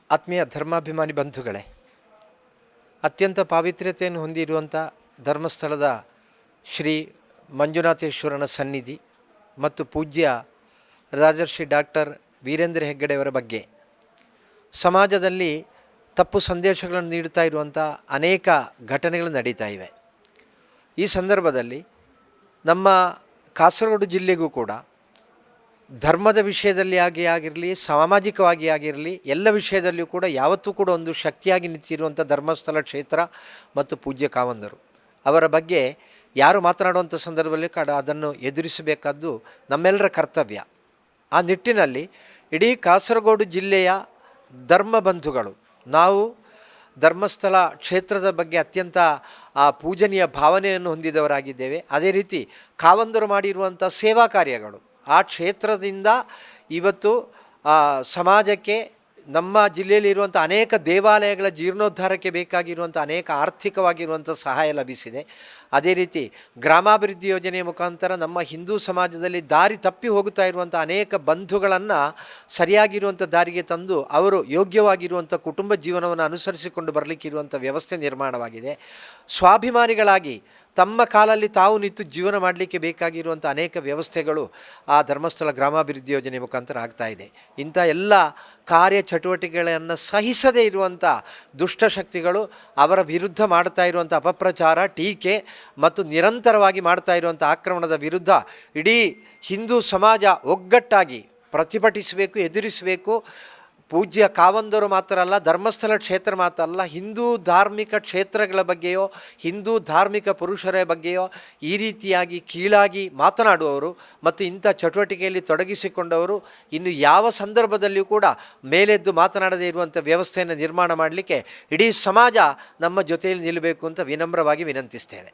ಆತ್ಮೀಯ ಧರ್ಮಾಭಿಮಾನಿ ಬಂಧುಗಳೇ, ಅತ್ಯಂತ ಪಾವಿತ್ರ್ಯತೆಯನ್ನು ಹೊಂದಿರುವಂಥ ಧರ್ಮಸ್ಥಳದ ಶ್ರೀ ಮಂಜುನಾಥೇಶ್ವರನ ಸನ್ನಿಧಿ ಮತ್ತು ಪೂಜ್ಯ ರಾಜರ್ಷಿ ಡಾಕ್ಟರ್ ವೀರೇಂದ್ರ ಹೆಗ್ಗಡೆಯವರ ಬಗ್ಗೆ ಸಮಾಜದಲ್ಲಿ ತಪ್ಪು ಸಂದೇಶಗಳನ್ನು ನೀಡುತ್ತಾ ಇರುವಂಥ ಅನೇಕ ಘಟನೆಗಳು ನಡೀತಾ ಇವೆ. ಈ ಸಂದರ್ಭದಲ್ಲಿ ನಮ್ಮ ಕಾಸರಗೋಡು ಜಿಲ್ಲೆಗೂ ಕೂಡ ಧರ್ಮದ ವಿಷಯದಲ್ಲಿ ಆಗಿರಲಿ, ಸಾಮಾಜಿಕವಾಗಿ ಆಗಿರಲಿ, ಎಲ್ಲ ವಿಷಯದಲ್ಲಿಯೂ ಕೂಡ ಯಾವತ್ತೂ ಕೂಡ ಒಂದು ಶಕ್ತಿಯಾಗಿ ನಿಂತಿರುವಂಥ ಧರ್ಮಸ್ಥಳ ಕ್ಷೇತ್ರ ಮತ್ತು ಪೂಜ್ಯ ಕಾವಂದರು ಅವರ ಬಗ್ಗೆ ಯಾರು ಮಾತನಾಡುವಂಥ ಸಂದರ್ಭದಲ್ಲಿ ಅದನ್ನು ಎದುರಿಸಬೇಕಾದ್ದು ನಮ್ಮೆಲ್ಲರ ಕರ್ತವ್ಯ. ಆ ನಿಟ್ಟಿನಲ್ಲಿ ಇಡೀ ಕಾಸರಗೋಡು ಜಿಲ್ಲೆಯ ಧರ್ಮ ಬಂಧುಗಳು ನಾವು ಧರ್ಮಸ್ಥಳ ಕ್ಷೇತ್ರದ ಬಗ್ಗೆ ಅತ್ಯಂತ ಪೂಜನೀಯ ಭಾವನೆಯನ್ನು ಹೊಂದಿದವರಾಗಿದ್ದೇವೆ. ಅದೇ ರೀತಿ ಕಾವಂದರು ಮಾಡಿರುವಂಥ ಸೇವಾ ಕಾರ್ಯಗಳು ಆ ಕ್ಷೇತ್ರದಿಂದ ಇವತ್ತು ಸಮಾಜಕ್ಕೆ ನಮ್ಮ ಜಿಲ್ಲೆಯಲ್ಲಿರುವಂಥ ಅನೇಕ ದೇವಾಲಯಗಳ ಜೀರ್ಣೋದ್ಧಾರಕ್ಕೆ ಬೇಕಾಗಿರುವಂಥ ಅನೇಕ ಆರ್ಥಿಕವಾಗಿರುವಂಥ ಸಹಾಯ ಲಭಿಸಿದೆ. ಅದೇ ರೀತಿ ಗ್ರಾಮಾಭಿವೃದ್ಧಿ ಯೋಜನೆಯ ಮುಖಾಂತರ ನಮ್ಮ ಹಿಂದೂ ಸಮಾಜದಲ್ಲಿ ದಾರಿ ತಪ್ಪಿ ಹೋಗುತ್ತಾ ಇರುವಂಥ ಅನೇಕ ಬಂಧುಗಳನ್ನು ಸರಿಯಾಗಿರುವಂಥ ದಾರಿಗೆ ತಂದು ಅವರು ಯೋಗ್ಯವಾಗಿರುವಂಥ ಕುಟುಂಬ ಜೀವನವನ್ನು ಅನುಸರಿಸಿಕೊಂಡು ಬರಲಿಕ್ಕಿರುವಂಥ ವ್ಯವಸ್ಥೆ ನಿರ್ಮಾಣವಾಗಿದೆ. ಸ್ವಾಭಿಮಾನಿಗಳಾಗಿ ತಮ್ಮ ಕಾಲಲ್ಲಿ ತಾವು ನಿಂತು ಜೀವನ ಮಾಡಲಿಕ್ಕೆ ಬೇಕಾಗಿರುವಂಥ ಅನೇಕ ವ್ಯವಸ್ಥೆಗಳು ಆ ಧರ್ಮಸ್ಥಳ ಗ್ರಾಮಾಭಿವೃದ್ಧಿ ಯೋಜನೆ ಮುಖಾಂತರ ಆಗ್ತಾ ಇದೆ. ಇಂಥ ಎಲ್ಲ ಕಾರ್ಯಚಟುವಟಿಕೆಗಳನ್ನು ಸಹಿಸದೇ ಇರುವಂಥ ದುಷ್ಟಶಕ್ತಿಗಳು ಅವರ ವಿರುದ್ಧ ಮಾಡ್ತಾ ಇರುವಂಥ ಅಪಪ್ರಚಾರ, ಟೀಕೆ ಮತ್ತು ನಿರಂತರವಾಗಿ ಮಾಡ್ತಾ ಇರುವಂಥ ಆಕ್ರಮಣದ ವಿರುದ್ಧ ಇಡೀ ಹಿಂದೂ ಸಮಾಜ ಒಗ್ಗಟ್ಟಾಗಿ ಪ್ರತಿಭಟಿಸಬೇಕು, ಎದುರಿಸಬೇಕು. ಪೂಜ್ಯ ಕಾವಂದರು ಮಾತ್ರ ಅಲ್ಲ, ಧರ್ಮಸ್ಥಳ ಕ್ಷೇತ್ರ ಮಾತ್ರ ಅಲ್ಲ, ಹಿಂದೂ ಧಾರ್ಮಿಕ ಕ್ಷೇತ್ರಗಳ ಬಗ್ಗೆಯೋ ಹಿಂದೂ ಧಾರ್ಮಿಕ ಪುರುಷರ ಬಗ್ಗೆಯೋ ಈ ರೀತಿಯಾಗಿ ಕೀಳಾಗಿ ಮಾತನಾಡುವವರು ಮತ್ತು ಇಂಥ ಚಟುವಟಿಕೆಯಲ್ಲಿ ತೊಡಗಿಸಿಕೊಂಡವರು ಇನ್ನು ಯಾವ ಸಂದರ್ಭದಲ್ಲಿಯೂ ಕೂಡ ಮೇಲೆದ್ದು ಮಾತನಾಡದೇ ಇರುವಂಥ ವ್ಯವಸ್ಥೆಯನ್ನು ನಿರ್ಮಾಣ ಮಾಡಲಿಕ್ಕೆ ಇಡೀ ಸಮಾಜ ನಮ್ಮ ಜೊತೆಯಲ್ಲಿ ನಿಲ್ಲಬೇಕು ಅಂತ ವಿನಮ್ರವಾಗಿ ವಿನಂತಿಸ್ತೇವೆ.